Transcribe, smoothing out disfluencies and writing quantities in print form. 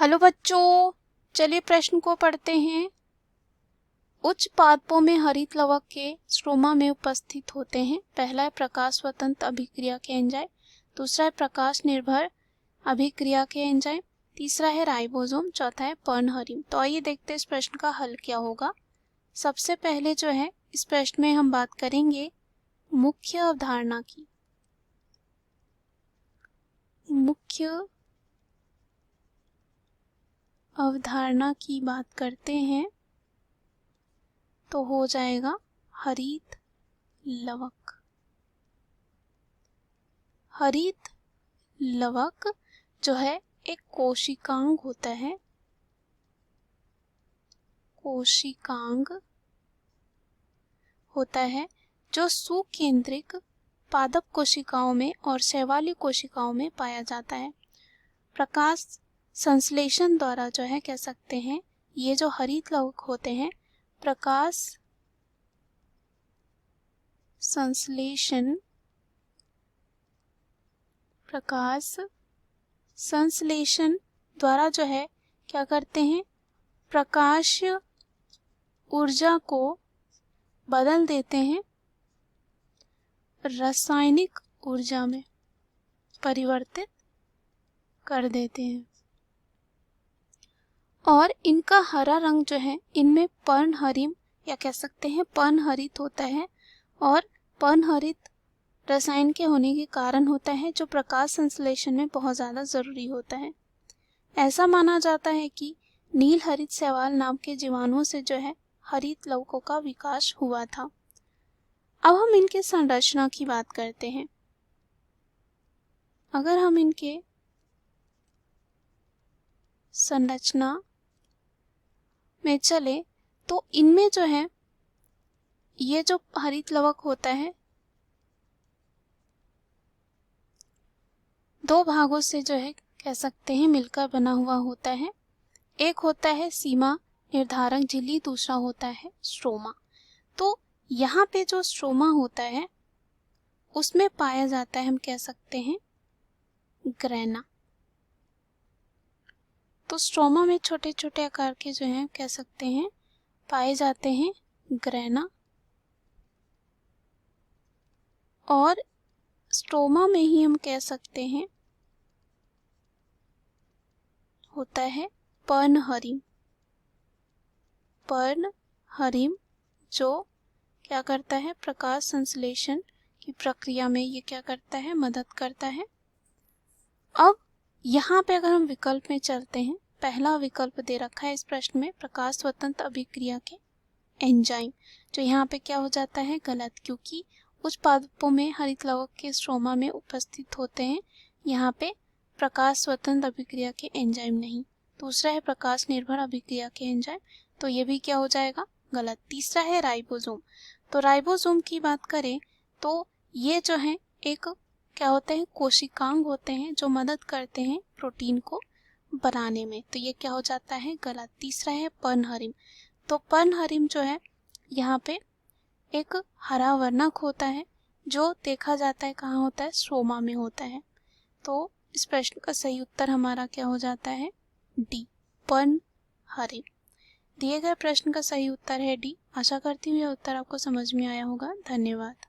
Hello बच्चों, चलिए प्रश्न को पढ़ते हैं। उच्च पादपों में हरित लवक के स्ट्रोमा में उपस्थित होते हैं। पहला है प्रकाश स्वतंत्र अभिक्रिया के एंजाइम, दूसरा है प्रकाश निर्भर अभिक्रिया के एंजाइम, तीसरा है राइबोसोम, चौथा है पर्णहरिम। तो आइए देखते हैं इस प्रश्न का हल क्या होगा। सबसे पहले जो है इस प्रश्न में हम बात करेंगे मुख्य अवधारणा की। मुख्य अवधारणा की बात करते हैं तो हो जाएगा हरित लवक। हरित लवक जो है एक कोशिकांग होता है। कोशिकांग होता है जो सुकेंद्रिक पादप कोशिकाओं में और शैवाली कोशिकाओं में पाया जाता है। प्रकाश संश्लेषण द्वारा जो है कह सकते हैं ये जो हरित लवक होते हैं प्रकाश संश्लेषण द्वारा जो है क्या करते हैं, प्रकाश ऊर्जा को बदल देते हैं, रासायनिक ऊर्जा में परिवर्तित कर देते हैं। और इनका हरा रंग जो है इनमें पर्णहरिम या कह सकते हैं पर्णहरित होता है। और पर्णहरित रसायन के होने के कारण होता है जो प्रकाश संश्लेषण में बहुत ज़्यादा ज़रूरी होता है। ऐसा माना जाता है कि नील हरित शैवाल नाम के जीवाणुओं से जो है हरित लवकों का विकास हुआ था। अब हम इनके संरचना की बात करते हैं। अगर हम इनके संरचना में चले तो इनमें जो है ये जो हरित लवक होता है दो भागों से जो है कह सकते हैं मिलकर बना हुआ होता है। एक होता है सीमा निर्धारक झिल्ली, दूसरा होता है स्ट्रोमा। तो यहाँ पे जो स्ट्रोमा होता है उसमें पाया जाता है हम कह सकते हैं ग्रेना। तो स्ट्रोमा में छोटे छोटे आकार के जो हैं कह सकते हैं पाए जाते हैं ग्रेना। और स्ट्रोमा में ही हम कह सकते हैं होता है पर्णहरिम। पर्णहरिम जो क्या करता है, प्रकाश संश्लेषण की प्रक्रिया में ये क्या करता है, मदद करता है। अब यहाँ पे अगर हम विकल्प में चलते हैं, पहला विकल्प दे रखा है इस प्रश्न में प्रकाश स्वतंत्र अभिक्रिया के एंजाइम, जो यहाँ पे क्या हो जाता है गलत, क्योंकि उच्च पादपों में हरित लवक के स्ट्रोमा में उपस्थित होते हैं। यहाँ पे प्रकाश स्वतंत्र अभिक्रिया के एंजाइम नहीं। दूसरा है प्रकाश निर्भर अभिक्रिया के एंजाइम, तो ये भी क्या हो जाएगा गलत। तीसरा है राइबोसोम। तो राइबोसोम की बात करें तो ये जो है एक क्या होते हैं, कोशिकांग होते हैं जो मदद करते हैं प्रोटीन को बनाने में, तो ये क्या हो जाता है गलत। तीसरा है पर्णहरिम। तो पर्णहरिम जो है यहाँ पे एक हरा वर्णक होता है जो देखा जाता है कहाँ होता है, स्ट्रोमा में होता है। तो इस प्रश्न का सही उत्तर हमारा क्या हो जाता है डी, पर्णहरिम। दिए गए प्रश्न का सही उत्तर है डी। आशा करती हूँ यह उत्तर आपको समझ में आया होगा। धन्यवाद।